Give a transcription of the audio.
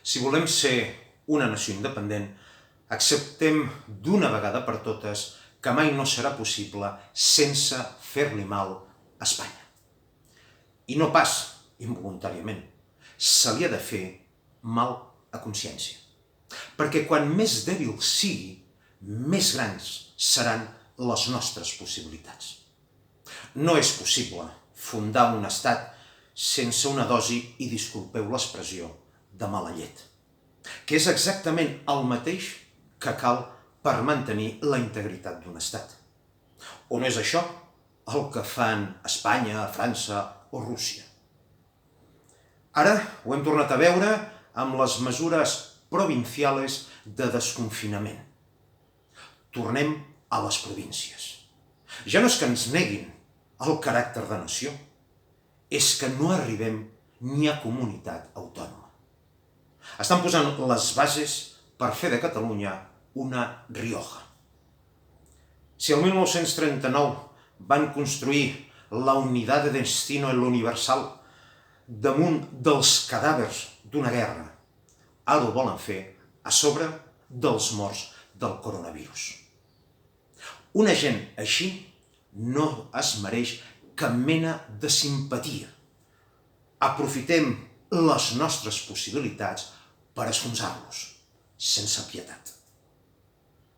Si volem ser una nació independent, acceptem d'una vegada per totes que mai no serà possible sense fer-li mal a Espanya. I no pas involuntàriament. Se li ha de fer mal a consciència. Perquè quan més dèbil sigui, més grans seran les nostres possibilitats. No és possible fundar un estat sense una dosi, i disculpeu l'expressió, de mala llet, que és exactament el mateix que cal per mantenir la integritat d'un estat. O no és això el que fan Espanya, França o Rússia? Ara ho hem tornat a veure amb les mesures provinciales de desconfinament. Tornem a les províncies. Ja no és que ens neguin el caràcter de nació, és que no arribem ni a comunitat autònoma. Estan posant les bases per fer de Catalunya una Rioja. Si el 1939 van construir la Unidad de Destino en l'Universal damunt dels cadàvers d'una guerra, ara ho volen fer a sobre dels morts del coronavirus. Una gent així no es mereix cap mena de simpatia. Aprofitem les nostres possibilitats per esfonsar-los, sense pietat.